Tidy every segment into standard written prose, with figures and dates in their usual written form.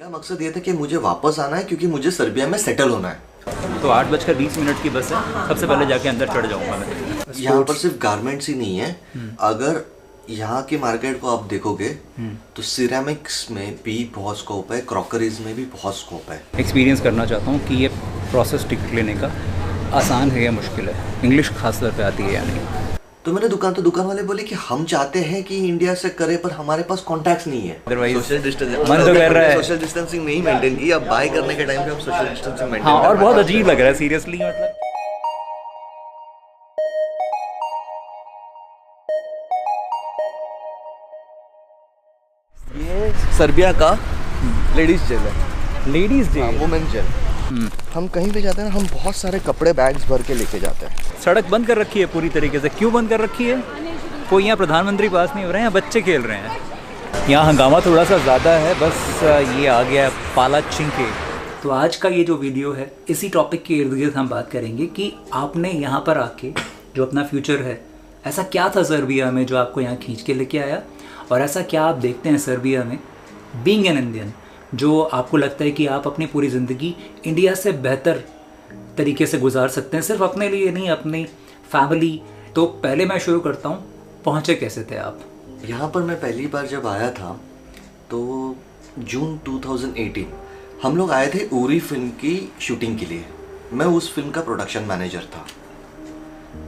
मेरा मकसद ये था कि मुझे वापस आना है क्योंकि मुझे सर्बिया में सेटल होना है। तो 8:20 की बस है, सबसे पहले जाके अंदर चढ़ जाऊंगा मैं। यहाँ पर सिर्फ गारमेंट्स ही नहीं है, अगर यहाँ की मार्केट को आप देखोगे तो सिरेमिक्स में भी बहुत स्कोप है, क्रॉकरीज में भी बहुत स्कोप है। एक्सपीरियंस करना चाहता हूँ कि ये प्रोसेस टिकट लेने का आसान है या मुश्किल है, इंग्लिश खास तौर पे आती है या नहीं। तो मैंने दुकान वाले बोले कि हम चाहते हैं कि इंडिया से करे, पर हमारे पास कॉन्टैक्ट्स नहीं है। सोशल डिस्टेंसिंग नहीं मेंटेन की, अब बाय करने के टाइम पे हम सोशल डिस्टेंसिंग मेंटेन। हाँ, और बहुत अजीब लग रहा है सीरियसली, मतलब। ये सर्बिया का लेडीज जेल है। Ladies jail, women jail. हम कहीं भी जाते हैं ना, हम बहुत सारे कपड़े बैग्स भर के लेके जाते हैं। सड़क बंद कर रखी है पूरी तरीके से। क्यों बंद कर रखी है? कोई यहाँ प्रधानमंत्री पास नहीं हो रहे हैं, बच्चे खेल रहे हैं। यहाँ हंगामा थोड़ा सा ज़्यादा है, बस ये आ गया पाला चिंके। तो आज का ये जो वीडियो है, इसी टॉपिक के इर्द गिर्द हम बात करेंगे कि आपने यहाँ पर आके जो अपना फ्यूचर है, ऐसा क्या था सर्बिया में जो आपको यहाँ खींच के लेके आया, और ऐसा क्या आप देखते हैं सर्बिया में बीइंग एन इंडियन, जो आपको लगता है कि आप अपनी पूरी ज़िंदगी इंडिया से बेहतर तरीके से गुजार सकते हैं, सिर्फ अपने लिए नहीं, अपनी फैमिली। तो पहले मैं शुरू करता हूँ, पहुँचे कैसे थे आप यहाँ पर? मैं पहली बार जब आया था तो जून 2018 हम लोग आए थे उरी फिल्म की शूटिंग के लिए। मैं उस फिल्म का प्रोडक्शन मैनेजर था।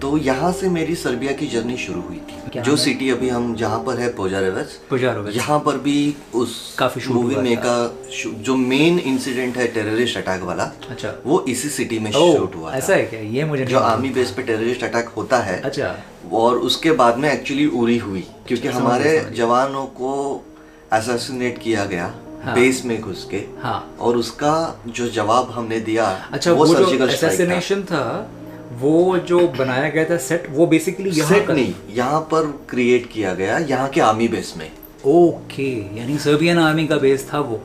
तो यहाँ से मेरी सर्बिया की जर्नी शुरू हुई थी। जो सिटी अभी हम जहाँ पर है, पोजारेवेच, यहाँ पर भी उस काफी मूवी में का जो मेन इंसिडेंट है टेररिस्ट अटैक वाला, अच्छा, वो इसी सिटी में शूट हुआ था। ऐसा है क्या? ये मुझे जो आर्मी बेस पे टेररिस्ट अटैक होता है, अच्छा, और उसके बाद में एक्चुअली उरी हुई क्योंकि हमारे जवानों को असैसिनेट किया गया। हाँ, बेस में घुस के। हाँ, और उसका जो जवाब हमने दिया, अच्छा, वो सर्जिकल असैसिनेशन था, वो जो बनाया गया था सेट, वो बेसिकली सेट नहीं, यहाँ पर क्रिएट किया गया, यहाँ के आर्मी बेस में। ओके, यानी सर्बियन आर्मी का बेस था वो,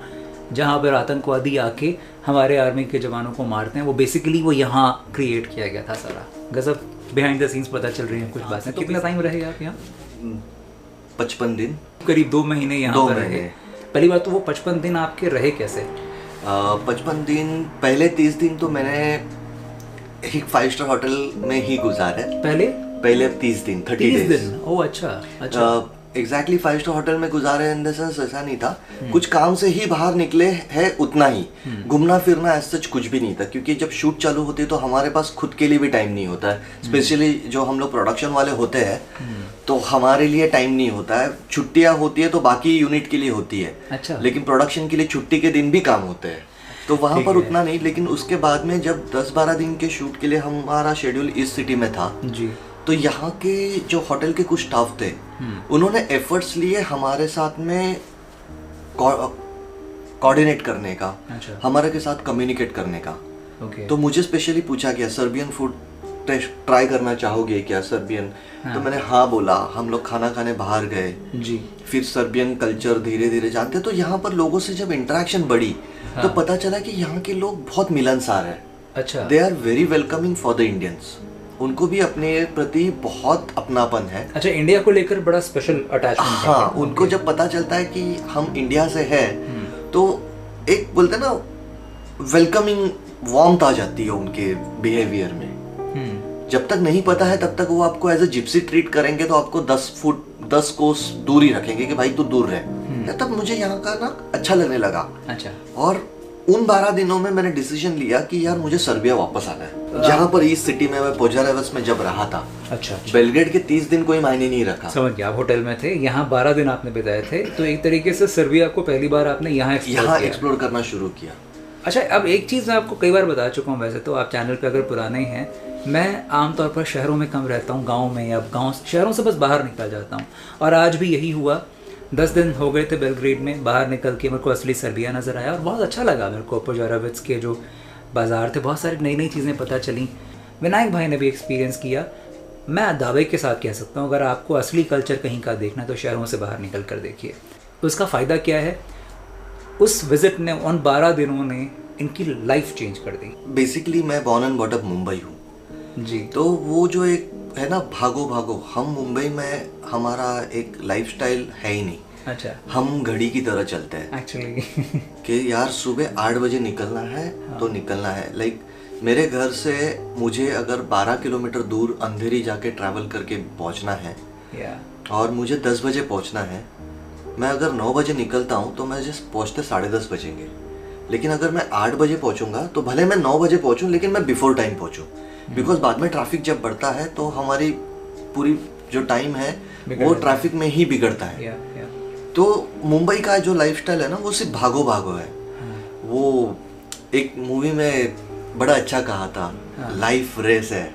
जहाँ पर आतंकवादी आके हमारे आर्मी के जवानों को मारते हैं। वो बेसिकली वो यहाँ क्रिएट किया गया था सारा। गजब, बिहाइंड द सीन्स पता चल रही हैं कुछ बातें। तो कितना टाइम रहे आप यहाँ? 55 दिन, करीब 2 महीने यहाँ पर रहे। पहली बात तो वो 55 दिन आपके रहे कैसे? 55 दिन, पहले 30 दिन तो मैंने एक 5 स्टार होटल में ही गुजारे। पहले 30 दिन, 30 डेज। ओह, अच्छा। एग्जैक्टली 5 स्टार होटल में गुजारे इन द सेंस ऐसा नहीं था, कुछ काम से ही बाहर निकले हैं, उतना ही। घूमना फिरना ऐसा सच कुछ भी नहीं था, क्योंकि जब शूट चालू होती है तो हमारे पास खुद के लिए भी टाइम नहीं होता है। स्पेशली जो हम लोग प्रोडक्शन वाले होते हैं, तो हमारे लिए टाइम नहीं होता है। छुट्टियां होती है तो बाकी यूनिट के लिए होती है। अच्छा। लेकिन प्रोडक्शन के लिए छुट्टी के दिन भी काम होते हैं, तो वहाँ पर उतना नहीं। लेकिन उसके बाद में जब 10-12 दिन के शूट के लिए हमारा शेड्यूल इस सिटी में था जी, तो यहाँ के जो होटल के कुछ स्टाफ थे, उन्होंने एफर्ट्स लिए हमारे साथ में कोऑर्डिनेट करने का। अच्छा। हमारे के साथ कम्युनिकेट करने का। तो मुझे स्पेशली पूछा गया, सर्बियन फूड ट्राई करना चाहोगे क्या सर्बियन? हाँ। तो मैंने हाँ बोला। हम लोग खाना खाने बाहर गए जी, फिर सर्बियन कल्चर धीरे धीरे जानते। तो यहाँ पर लोगों से जब इंटरेक्शन बढ़ी, हाँ, तो पता चला कि यहाँ के लोग बहुत मिलनसार है। अच्छा। They are very welcoming for the Indians. उनको भी अपने प्रति बहुत अपनापन है। अच्छा, इंडिया को लेकर बड़ा स्पेशल अटैचमेंट। हाँ, उनको जब पता चलता है कि हम इंडिया से है, तो एक बोलते हैं ना, वेलकमिंग वार्मथ आ जाती है उनके बिहेवियर में। जब तक नहीं पता है तब तक वो आपको एज ए जिप्सी ट्रीट करेंगे, तो आपको 10 फुट 10 कोस दूर ही रखेंगे कि भाई तू दूर रहे। तब मुझे यहाँ का ना अच्छा लगने लगा। अच्छा। और उन 12 दिनों में मैंने डिसीजन लिया कि यार मुझे सर्बिया वापस आना है। जहाँ पर इस सिटी में मैं पोजारेवेच में जब रहा था। अच्छा। बेलग्रेड के 30 दिन कोई मायने नहीं रखा। समझ गया, आप होटल में थे, यहाँ 12 दिन आपने बिताए थे, तो एक तरीके से सर्बिया को पहली बार आपने यहाँ एक्सप्लोर करना शुरू किया। अच्छा, अब एक चीज़ मैं आपको कई बार बता चुका हूँ, वैसे तो आप चैनल पे अगर पुराने हैं, मैं आमतौर पर शहरों में कम रहता हूँ, गाँव में, या शहरों से बस बाहर निकल जाता हूँ। और आज भी यही हुआ। 10 दिन हो गए थे बेलग्रेड में, बाहर निकल के मेरे को असली सर्बिया नज़र आया और बहुत अच्छा लगा मेरे को। पोजारेवेच के जो बाज़ार थे, बहुत सारी नई नई चीज़ें पता चली। विनायक भाई ने भी एक्सपीरियंस किया। मैं दावे के साथ कह सकता हूँ, अगर आपको असली कल्चर कहीं का देखना है तो शहरों से बाहर निकल कर देखिए। उसका फ़ायदा क्या है? उस विज़िट ने, उन 12 दिनों ने इनकी लाइफ चेंज कर दी। बेसिकली मैं born and bought up Mumbai हूँ जी, तो वो जो एक है ना, भागो भागो, हम मुंबई में हमारा एक लाइफस्टाइल है ही नहीं। अच्छा, हम घड़ी की तरह चलते हैं एक्चुअली कि यार सुबह 8 बजे निकलना है तो निकलना है। लाइक मेरे घर से मुझे अगर 12 किलोमीटर दूर अंधेरी जाके ट्रैवल करके पहुंचना है और मुझे 10 बजे पहुंचना है, मैं अगर 9 बजे निकलता हूं तो मैं जस्ट पहुंचते 10:30 बजेंगे। लेकिन अगर मैं 8 बजे पहुंचूंगा तो भले मैं 9 बजे पहुंचूं लेकिन मैं बिफोर टाइम पहुंचूं, बिकॉज बाद में ट्रैफिक जब बढ़ता है तो हमारी पूरी जो टाइम है वो ट्रैफिक में ही बिगड़ता है। तो मुंबई का जो लाइफस्टाइल है ना वो सिर्फ भागो भागो है। वो एक मूवी में बड़ा अच्छा कहा था, लाइफ रेस है।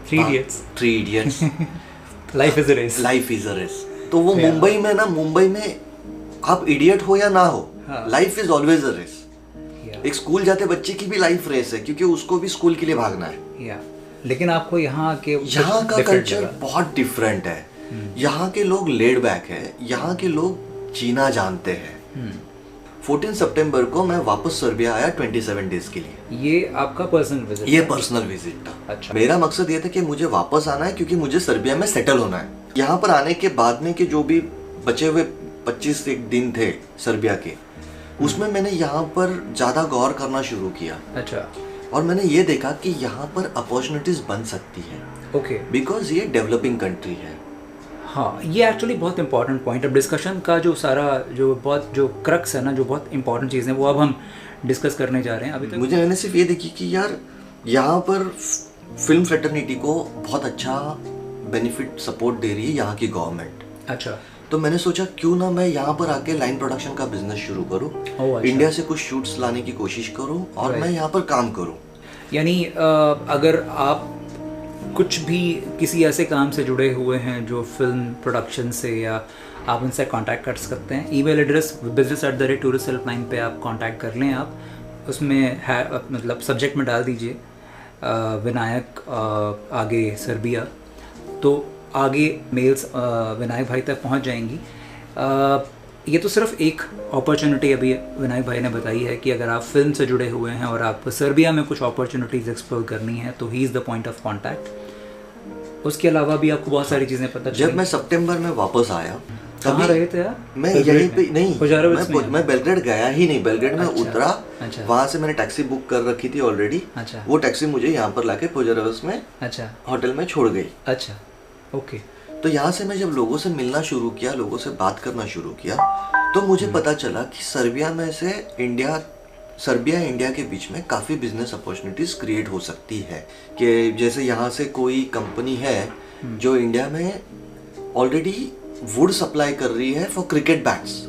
3 Idiots life is a race, life is a race. तो वो मुंबई में ना, मुंबई में आप इडियट हो या ना हो, life is always a race. एक स्कूल जाते बच्चे की भी लाइफ रेस है क्योंकि उसको भी स्कूल के लिए भागना है। लेकिन आपको यहाँ का कल्चर बहुत डिफरेंट है। यहाँ के लोग लेड बैक है, यहाँ के लोग जीना जानते हैं। 14 सितंबर को मैं वापस सर्बिया आया 27 डेज के लिए। ये आपका पर्सनल विजिट? ये पर्सनल विजिट था। अच्छा। मेरा मकसद ये था कि मुझे वापस आना है क्योंकि मुझे सर्बिया में सेटल होना है। यहाँ पर आने के बाद में के जो भी बचे हुए 25 दिन थे सर्बिया के, उसमें मैंने यहाँ पर ज़्यादा गौर करना शुरू किया। अच्छा। और मैंने ये देखा कि यहाँ पर अपॉर्चुनिटीज बन सकती है। ओके। बिकॉज ये डेवलपिंग कंट्री है। हाँ, ये एक्चुअली बहुत इंपॉर्टेंट पॉइंट। अब डिस्कशन का जो सारा जो क्रक्स है ना, जो बहुत इंपॉर्टेंट चीज़ है, वो अब हम डिस्कस करने जा रहे हैं। अभी तक मुझे मैंने सिर्फ ये देखी कि यार यहाँ पर फिल्म फ्रेटर्निटी को बहुत अच्छा बेनिफिट सपोर्ट दे रही है यहाँ की गवर्नमेंट। अच्छा। तो मैंने सोचा क्यों ना मैं यहाँ पर आके लाइन प्रोडक्शन का बिजनेस शुरू करूँ। अच्छा। इंडिया से कुछ शूट्स लाने की कोशिश करूँ और मैं यहाँ पर काम करूँ। यानी अगर आप कुछ भी किसी ऐसे काम से जुड़े हुए हैं जो फिल्म प्रोडक्शन से, या आप उनसे कांटेक्ट कर सकते हैं। ईमेल एड्रेस business@tourist helpline पे आप कांटेक्ट कर लें। आप उसमें है मतलब सब्जेक्ट में डाल दीजिए विनायक आगे सर्बिया, तो आगे मेल्स विनायक भाई तक पहुंच जाएंगी। ये तो सिर्फ एक अपॉर्चुनिटी अभी विनायक भाई ने बताई है कि अगर आप फिल्म से जुड़े हुए हैं और आपको सर्बिया में कुछ अपॉर्चुनिटीज़ एक्सप्लोर करनी है तो he is the point of contact. उसके अलावा भी आपको बहुत सारी चीज़ें पता। जब मैं सितंबर में वापस आया, कहाँ रहे थे आप? मैं यहीं पे नहीं, मैं बेलग्रेड गया ही नहीं। बेलग्रेड में उतरा, वहाँ से मैंने टैक्सी बुक कर रखी थी ऑलरेडी। वो टैक्सी मुझे यहाँ पर लाके पोजारेवस में होटल में छोड़ गई। अच्छा, ओके। तो यहाँ से मैं जब लोगों से मिलना शुरू किया, लोगों से बात करना शुरू किया, तो मुझे पता चला कि सर्बिया इंडिया के बीच में काफ़ी बिजनेस अपॉर्चुनिटीज़ क्रिएट हो सकती है। कि जैसे यहाँ से कोई कंपनी है जो इंडिया में ऑलरेडी वुड सप्लाई कर रही है फॉर क्रिकेट बैट्स।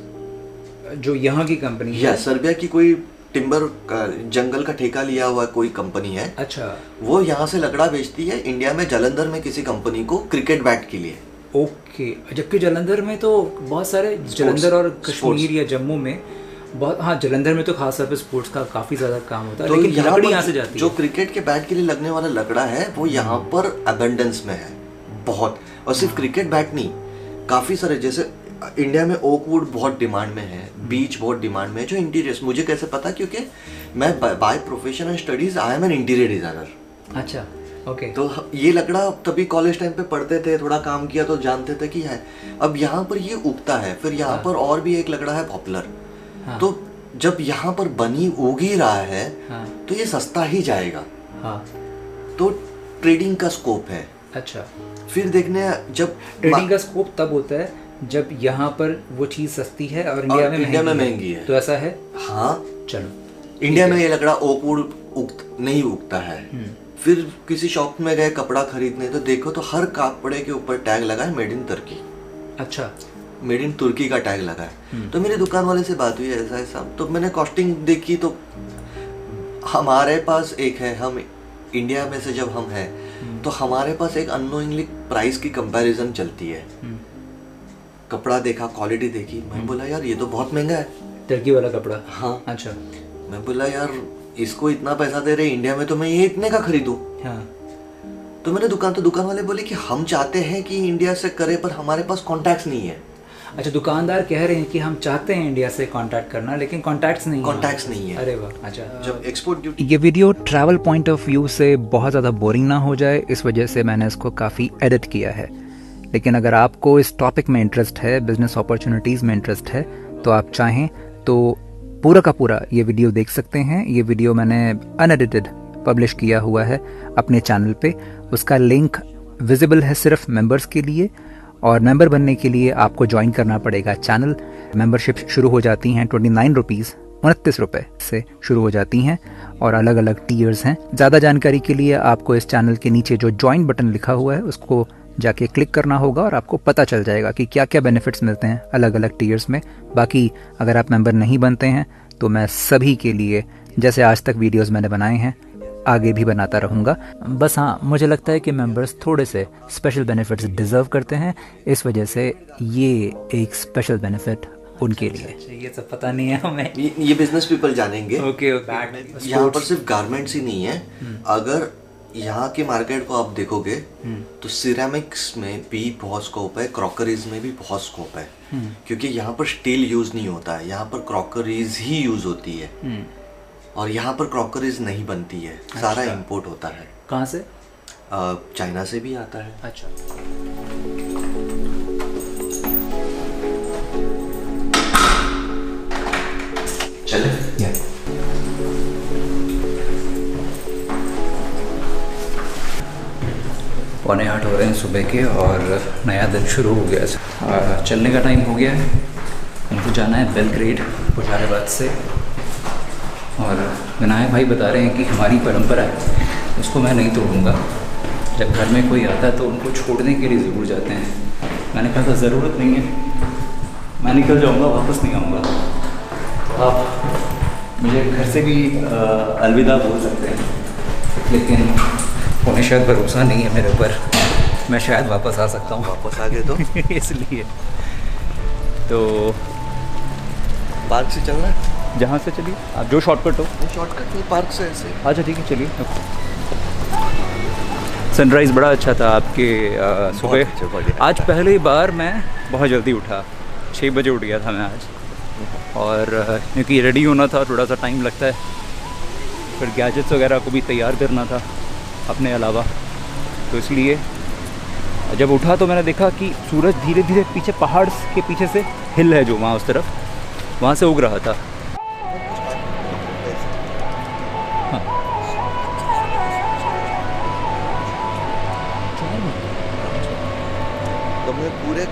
जो यहाँ की कंपनी है? सर्बिया की कोई टिम्बर का, जंगल का ठेका लिया हुआ कोई कंपनी है। अच्छा। वो यहाँ से लकड़ा बेचती है इंडिया में, जालंधर में किसी कंपनी को क्रिकेट बैट के लिए। ओके। जबकि जालंधर में तो बहुत सारे, जालंधर और कश्मीर या जम्मू में बहुत, हाँ जालंधर में तो खास तौर पे स्पोर्ट्स का काफ़ी ज़्यादा काम होता है। तो लेकिन लकड़ी यहाँ से जाती है। जो क्रिकेट के बैट के लिए लगने वाला लकड़ा है वो यहाँ पर अबंडेंस में है बहुत। और सिर्फ क्रिकेट बैट नहीं, काफ़ी सारे, जैसे इंडिया में ओकवुड बहुत डिमांड में है, बीच बहुत डिमांड में है। जो इंटीरियर्स, मुझे कैसे पता, क्योंकि मैं by profession and studies I am an interior designer. अच्छा, ओके। तो ये लकड़ा तभी कॉलेज टाइम पे पढ़ते थे, थोड़ा काम किया तो जानते थे कि है। अब यहाँ पर ये उगता है, फिर यहाँ पर और भी एक लकड़ा है पॉपुलर। तो जब यहाँ पर बनी उग ही रहा है तो ये सस्ता ही जाएगा। तो ट्रेडिंग का स्कोप है। अच्छा। फिर देखने, जब ट्रेडिंग का स्कोप तब होता है जब यहाँ पर वो चीज़ सस्ती है और इंडिया में महंगी है। तो ऐसा है? हाँ। चलो, इंडिया में ये लकड़ा ओकवुड नहीं उगता है। फिर किसी शॉप में गए कपड़ा खरीदने, तो देखो तो हर कपड़े के ऊपर टैग लगा है मेड इन तुर्की। अच्छा। मेड इन तुर्की का टैग लगा है। तो मेरी दुकान वाले से बात हुई ऐसा ऐसा, तो मैंने कॉस्टिंग देखी, तो हमारे पास एक है, हम इंडिया में से जब हम हैं तो हमारे पास एक अननोइंगली प्राइस की कंपैरिजन चलती है। कपड़ा देखा, क्वालिटी देखी, मैं बोला यार ये तो बहुत महंगा है, तुर्की वाला कपड़ा। हाँ। अच्छा। मैं बोला यार इसको इतना पैसा दे रहे इंडिया में, तो मैं ये इतने का खरीदूं। हाँ। तो मैंने दुकान वाले बोले कि हम चाहते हैं कि इंडिया से करे, पर हमारे पास कॉन्टैक्ट्स नहीं है। अच्छा, दुकानदार कह रहे हैं कि हम चाहते हैं इंडिया से कांटेक्ट करना, लेकिन कॉन्टैक्ट्स नहीं है। अरे वाह। अच्छा। जब एक्सपोर्ट ड्यूटी। ये video travel point of view से बहुत ज़्यादा बोरिंग ना हो जाए, इस वजह से मैंने इसको काफ़ी एडिट किया है। लेकिन अगर आपको इस टॉपिक में इंटरेस्ट है, बिजनेस अपॉर्चुनिटीज़ में इंटरेस्ट है, तो आप चाहें तो पूरा का पूरा ये वीडियो देख सकते हैं। ये वीडियो मैंने अनएडिटेड पब्लिश किया हुआ है अपने चैनल पे। उसका लिंक विजिबल है सिर्फ मेंबर्स के लिए, और मेंबर बनने के लिए आपको ज्वाइन करना पड़ेगा चैनल। मेंबरशिप शुरू हो जाती हैं 29 रुपीज़, 29 रुपये से शुरू हो जाती हैं, और अलग अलग टीयर्स हैं। ज़्यादा जानकारी के लिए आपको इस चैनल के नीचे जो ज्वाइन बटन लिखा हुआ है उसको जाके क्लिक करना होगा, और आपको पता चल जाएगा कि क्या क्या बेनिफिट्स मिलते हैं अलग अलग टीयर्स में। बाकी अगर आप मेंबर नहीं बनते हैं तो मैं सभी के लिए, जैसे आज तक वीडियोस मैंने बनाए हैं, आगे भी बनाता रहूँगा। बस हाँ, मुझे लगता है कि मेंबर्स थोड़े से स्पेशल बेनिफिट्स डिज़र्व करते हैं, इस वजह से ये एक स्पेशल बेनिफिट उनके लिए। ये सब पता नहीं है हमें, ये बिजनेस पीपल जानेंगे। ओके। यहाँ पर सिर्फ गारमेंट्स ही नहीं है, अगर यहाँ के मार्केट को आप देखोगे तो सिरेमिक्स में भी बहुत स्कोप है, क्रॉकरीज में भी बहुत स्कोप है, क्योंकि यहाँ पर स्टील यूज नहीं होता है, यहाँ पर क्रॉकरीज ही यूज होती है, और यहाँ पर क्रॉकरीज नहीं बनती है। अच्छा। सारा इंपोर्ट होता है। कहाँ से? चाइना से भी आता है। अच्छा। चले। पौने 8 हो रहे हैं सुबह के, और नया दिन शुरू हो गया। चलने का टाइम हो गया है। हमको जाना है बेलग्रेड बुखारेबाद से, और विनायक भाई बता रहे हैं कि हमारी परंपरा है, उसको मैं नहीं तोड़ूंगा। जब घर में कोई आता है तो उनको छोड़ने के लिए ज़रूर जाते हैं। मैंने कहा था ज़रूरत नहीं है, मैं निकल जाऊंगा, वापस नहीं आऊँगा, तो आप मुझे घर से भी अलविदा बोल सकते हैं, लेकिन उन्हें शायद भरोसा नहीं है मेरे ऊपर, मैं शायद वापस आ सकता हूँ। वापस आ गए तो इसलिए तो पार्क से चलना है। जहाँ से चलिए आप, जो शॉर्टकट हो। शॉर्टकट नहीं, पार्क से ऐसे। अच्छा ठीक है, चलिए। सनराइज़ बड़ा अच्छा था आपके सुबह। आज पहली बार मैं बहुत जल्दी उठा, 6 बजे उठ गया था मैं आज, और क्योंकि रेडी होना था, थोड़ा सा टाइम लगता है, फिर गैजेट्स वगैरह को भी तैयार करना था अपने अलावा, तो इसलिए जब उठा तो मैंने देखा कि सूरज धीरे धीरे पीछे पहाड़ के पीछे से हिल है जो वहाँ उस तरफ, वहाँ से उग रहा था। हाँ। तो मैं पूरे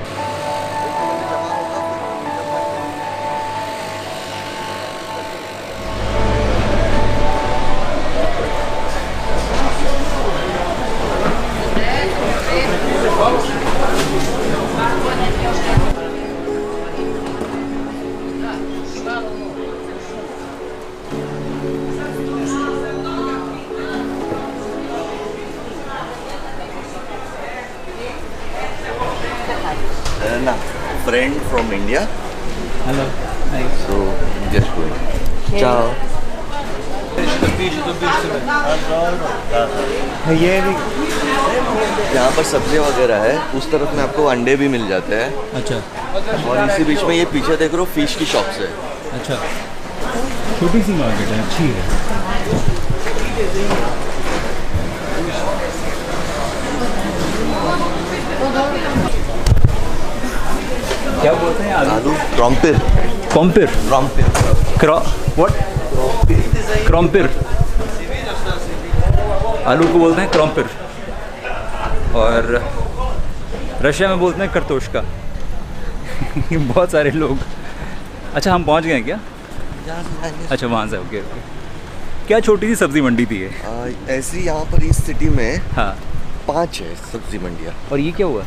friend from India. Hello. Nice. So just going. Ciao. ये भी यहाँ पर सब्जी वगैरह है, उस तरफ में आपको अंडे भी मिल जाते हैं। अच्छा। और इसी बीच में ये पीछे देख रहे हो फिश की शॉप्स है। अच्छा, छोटी सी मार्केट है, अच्छी है। क्या बोलते हैं आलू? क्रॉम्पिर। कॉम्पिर? क्रॉम्पिर। व्हाट? क्रॉम्पिर। आलू को बोलते हैं क्रॉम्पिर, और रशिया में बोलते हैं करतोशका। बहुत सारे लोग। अच्छा, हम पहुंच गए हैं क्या? अच्छा, वहाँ से। Okay okay. क्या छोटी सी सब्जी मंडी थी ये? ऐसी यहाँ पर इस सिटी में हाँ 5 है सब्जी मंडियाँ। और ये क्या हुआ?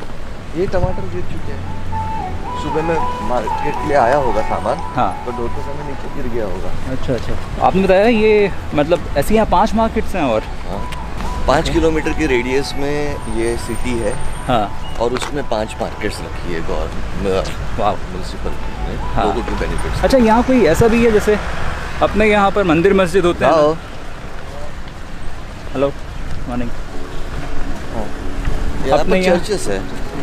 ये टमाटर गिर चुके हैं। सुबह में मार्केट के लिए आया होगा सामान, हाँ, तो दौड़ते समय नीचे गिर गया होगा। अच्छा अच्छा। आपने बताया ये मतलब ऐसे यहाँ 5 मार्केट्स हैं? और हाँ, 5 किलोमीटर के रेडियस में ये सिटी है। हाँ, और उसमें 5 मार्केट्स रखी है गवर्नमेंट म्यूनसिपल ने, हाँ, लोगों के बेनिफिट्स। अच्छा, यहाँ कोई ऐसा भी है जैसे अपने यहाँ पर मंदिर मस्जिद होते हैं? Hello, morning. अपने चर्चेस है?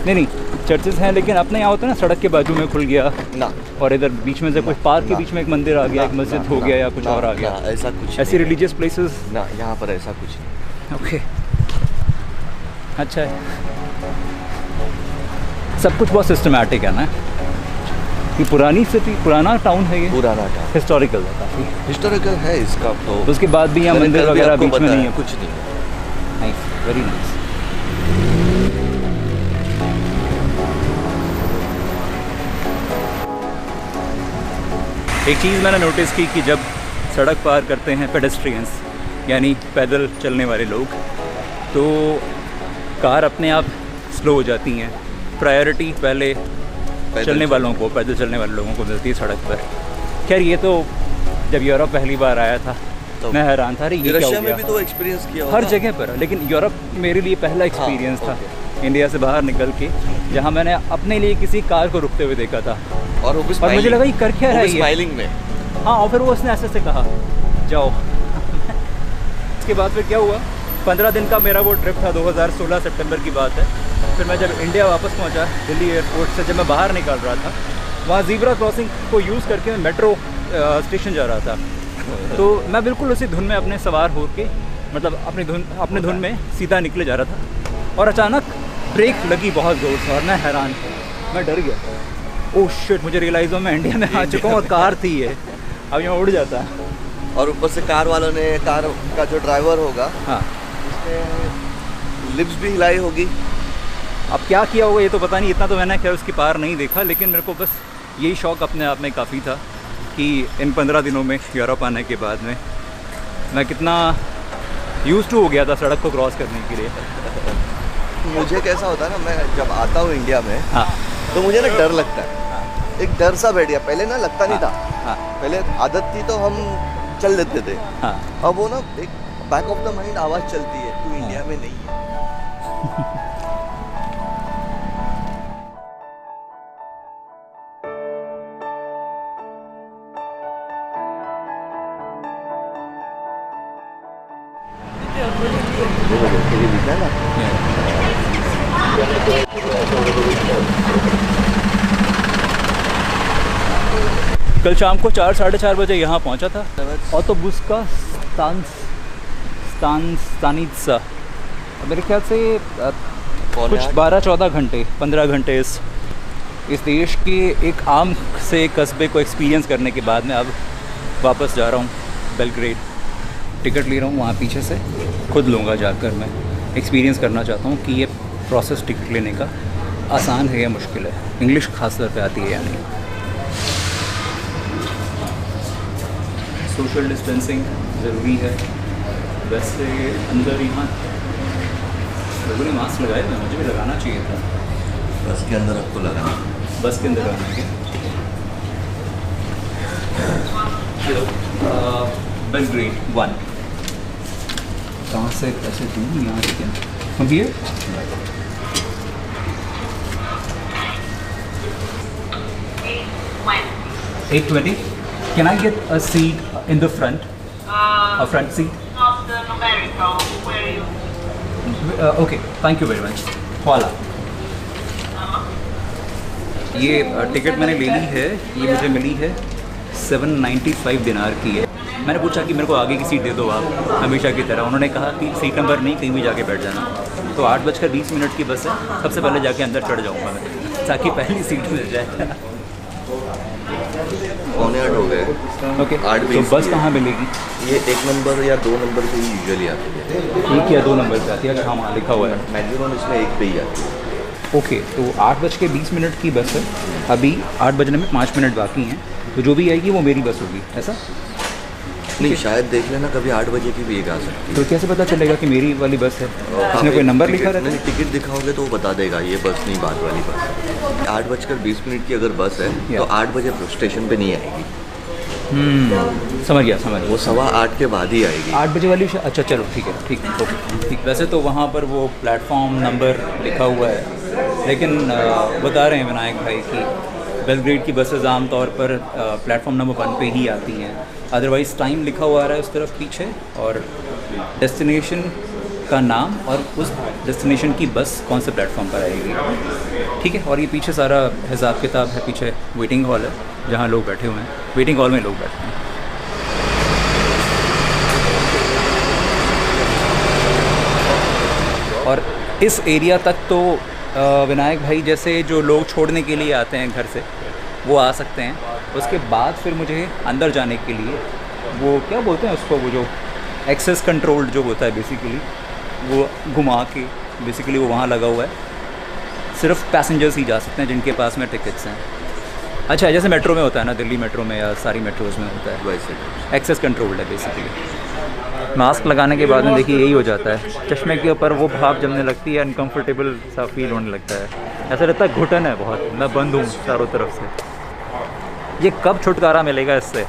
नहीं, चर्चेस हैं, लेकिन अपने यहाँ होता है ना, सड़क के बाजू में खुल गया ना, और इधर बीच में से कोई पार्क के बीच में एक मंदिर आ गया, एक मस्जिद हो गया, या कुछ और आ गया? ऐसा कुछ, ऐसी रिलीजियस प्लेसेस ना, यहाँ पर ऐसा कुछ नहीं। ओके, अच्छा है। सब कुछ बहुत सिस्टमैटिक है ना। ये पुरानी सिटी, पुराना टाउन है, ये पुराना टाउन हिस्टोरिकल है, काफ़ी हिस्टोरिकल है इसका। तो उसके बाद भी यहाँ मंदिर वगैरह बीच में नहीं है, कुछ नहीं है। Nice, very nice. एक चीज़ मैंने नोटिस की कि जब सड़क पार करते हैं पेडेस्ट्रियंस, यानी पैदल चलने वाले लोग, तो कार अपने आप स्लो हो जाती हैं। प्रायोरिटी पहले चलने वालों को, पैदल चलने वाले लोगों को मिलती है सड़क पर। खैर ये तो जब यूरोप पहली बार आया था तो मैं हैरान था, अरे ये क्या हो गया। में भी तो एक्सपीरियंस किया हर जगह पर, लेकिन यूरोप मेरे लिए पहला एक्सपीरियंस था इंडिया से बाहर निकल के, जहाँ मैंने अपने लिए किसी कार को रुकते हुए देखा था और मुझे लगा ये कर क्या रहा है ये। स्माइलिंग में। हाँ, और फिर वो उसने ऐसे कहा जाओ। उसके बाद फिर क्या हुआ, 15 दिन का मेरा वो ट्रिप था, 2016 सितंबर की बात है। फिर मैं जब इंडिया वापस पहुंचा दिल्ली एयरपोर्ट से, जब मैं बाहर निकल रहा था, वहाँ ज़ीब्रा क्रॉसिंग को यूज़ करके मैं मेट्रो स्टेशन जा रहा था। तो मैं बिल्कुल उसी धुन में अपने सवार हो के, मतलब अपने धुन में सीधा निकले जा रहा था, और अचानक ब्रेक लगी बहुत ज़ोर से, और मैं हैरान, मैं डर गया। ओह शिट, मुझे रियलाइज़ हुआ मैं इंडिया में आ चुका हूँ और कार थी ये, अब यहाँ उड़ जाता है। और ऊपर से कार वालों ने, कार का जो ड्राइवर होगा, हाँ, उसने लिप्स भी हिलाई होगी। अब क्या किया होगा ये तो पता नहीं, इतना तो मैंने खैर उसकी पार नहीं देखा, लेकिन मेरे को बस यही शौक़ अपने आप में काफ़ी था कि इन 15 दिनों में यूरोप आने के बाद में मैं कितना यूज़ टू हो गया था सड़क को क्रॉस करने के लिए। मुझे कैसा होता है ना, मैं जब आता हूँ इंडिया में, हाँ, तो मुझे ना डर लगता है, एक डर सा बैठ गया। पहले ना लगता नहीं था, हाँ, पहले आदत थी तो हम चल देते थे। हाँ, अब वो ना एक बैक ऑफ द माइंड आवाज़ चलती है, तू इंडिया में नहीं है। कल शाम को 4 साढ़े 4 बजे यहाँ पहुँचा था। ऑटोबुस का स्तानित्सा, मेरे ख्याल से कुछ 12-14 घंटे 15 घंटे इस देश के एक आम से कस्बे को एक्सपीरियंस करने के बाद में अब वापस जा रहा हूँ बेलग्रेड। टिकट ले रहा हूँ वहाँ पीछे से, खुद लूँगा जाकर। मैं एक्सपीरियंस करना चाहता हूँ कि ये प्रोसेस टिकट लेने का आसान है या मुश्किल है, इंग्लिश खास तौर पे आती है या नहीं। सोशल डिस्टेंसिंग ज़रूरी है। वैसे अंदर यहाँ लोगों ने मास्क लगाए हुए, मुझे भी लगाना चाहिए था। बस के अंदर आपको लगाना, बस के अंदर आने के। बेलग्रेड 1 कहाँ से कैसे दूँ, यहाँ से क्या हम ये 8:20. Can I get a seat in the front? A front seat? Not the numerical. Where you? Okay, thank you very much. Voila. ये टिकट मैंने ले ली है, ये मुझे मिली है 795 दिनार की है। मैंने पूछा कि मेरे को आगे की सीट दे दो आप, हमेशा की तरह। उन्होंने कहा कि सीट नंबर नहीं, कहीं भी जाके बैठ जाना। तो 8:20 की बस है, सबसे पहले जाके अंदर चढ़ जाऊँगा मैं, ताकि पहली सीट मिल जाए। 7:45 हो गए। ओके, 8:20 तो बस कहाँ मिलेगी? ये 1 नंबर या 2 नंबर पे यूजुअली आती है। 1 या 2 नंबर पे आती है? अच्छा, हाँ लिखा हुआ है मैक्सिमम इसमें 1 पे ही आती है। ओके, तो 8:20 की बस है, अभी 8 बजने में 5 मिनट बाकी हैं, तो जो भी आएगी वो मेरी बस होगी, ऐसा? नहीं, शायद देख लेना, कभी 8 बजे की भी एक आ सकती है। तो कैसे पता चलेगा कि मेरी वाली बस है? इसमें कोई नंबर लिखा रहता है? टिकट दिखाओगे तो वो बता देगा ये बस नहीं, बाद वाली बस। 8:20 की अगर बस है तो 8 बजे स्टेशन पे नहीं आएगी। समझ गया। वो 8:15 के बाद ही आएगी। 8 बजे वाली अच्छा, चलो ठीक है, ठीक। वैसे तो वहाँ पर वो प्लेटफॉर्म नंबर लिखा हुआ है, लेकिन बता रहे हैं विनायक भाई कि बेलग्रेड की बसेस आम तौर पर प्लेटफॉर्म नंबर 1 पे ही आती हैं। अदरवाइज़ टाइम लिखा हुआ आ रहा है उस तरफ पीछे, और डेस्टिनेशन का नाम और उस डेस्टिनेशन की बस कौन से प्लेटफॉर्म पर आएगी, ठीक है। और ये पीछे सारा हिसाब किताब है, पीछे वेटिंग हॉल है जहाँ लोग बैठे हुए हैं, वेटिंग हॉल में लोग बैठे हैं। और इस एरिया तक तो विनायक भाई जैसे जो लोग छोड़ने के लिए आते हैं घर से वो आ सकते हैं, उसके बाद फिर मुझे अंदर जाने के लिए वो क्या बोलते हैं उसको, वो जो एक्सेस कंट्रोल्ड जो होता है बेसिकली, वो घुमा के बेसिकली वो वहाँ लगा हुआ है, सिर्फ पैसेंजर्स ही जा सकते हैं जिनके पास में टिकट्स हैं। अच्छा, जैसे मेट्रो में होता है ना, दिल्ली मेट्रो में या सारी मेट्रोज़ में होता है, वैसे एक्सेस कंट्रोल्ड है बेसिकली। मास्क लगाने के बाद में देखिए यही हो जाता है, चश्मे के ऊपर वो भाप जमने लगती है, अनकम्फर्टेबल सा फील होने लगता है, ऐसा लगता है घुटन है बहुत, मैं बंद हूँ चारों तरफ से। ये कब छुटकारा मिलेगा इससे?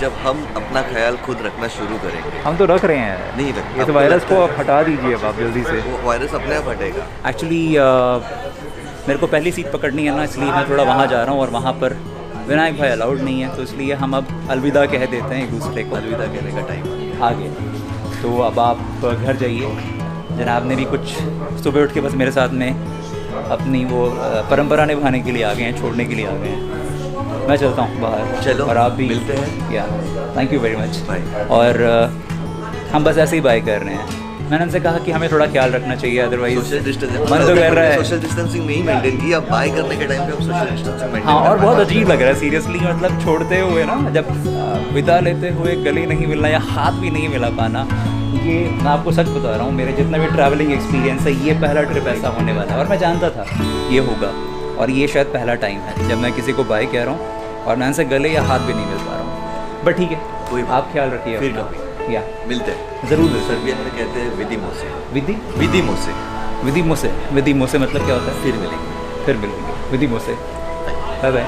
जब हम अपना ख्याल खुद रखना शुरू करेंगे। हम तो रख रहे हैं, नहीं रख, इस वायरस को आप हटा दीजिए अब आप जल्दी से। वो वायरस अपने आप हटेगा। एक्चुअली मेरे को पहली सीट पकड़नी है ना, इसलिए मैं थोड़ा वहाँ जा रहा हूँ और वहाँ पर विनायक भाई अलाउड नहीं है, तो इसलिए हम अब अलविदा कह देते हैं एक दूसरे को। अलविदा कहने का टाइम आ गया। तो अब आप घर जाइए, जनाब ने भी कुछ सुबह उठ के बस मेरे साथ में अपनी वो परंपरा निभाने के लिए आ गए हैं, छोड़ने के लिए आ गए हैं। मैं चलता हूँ बाहर, चलो और आप भी मिलते हैं। या thank you very much. Bye. और हम बस ऐसे ही बाय कर रहे हैं। मैंने उनसे कहा कि हमें थोड़ा ख्याल रखना चाहिए, अदरवाइज सोशल डिस्टेंसिंग मन तो कर रहा है। सोशल डिस्टेंसिंग नहीं मेंटेन की, अब बाय करने के टाइम पे अब सोशल डिस्टेंसिंग मेंटेन। हाँ, और बहुत अजीब लग रहा है सीरियसली, मतलब छोड़ते हुए ना, जब विदा लेते हुए गले नहीं मिलना या हाथ भी नहीं मिला पाना, ये मैं आपको सच बता रहा हूँ, मेरे जितना भी ट्रैवलिंग एक्सपीरियंस है, ये पहला ट्रिप ऐसा होने वाला है, और मैं जानता था ये होगा, और ये शायद पहला टाइम है जब मैं किसी को बाय कह रहा हूँ और मैं उनसे गले या हाथ भी नहीं मिल पा रहा हूँ। बट ठीक है, कोई आप ख्याल रखिए फिर अपना। कभी या मिलते हैं ज़रूर। सर्बियन में कहते हैं विधि मोसे। विधि विधि मोसे। विधि मोसे, विधि मोसे मतलब क्या होता है? फिर मिलेंगे। फिर मिलेंगे, विधि मोसे। Bye bye.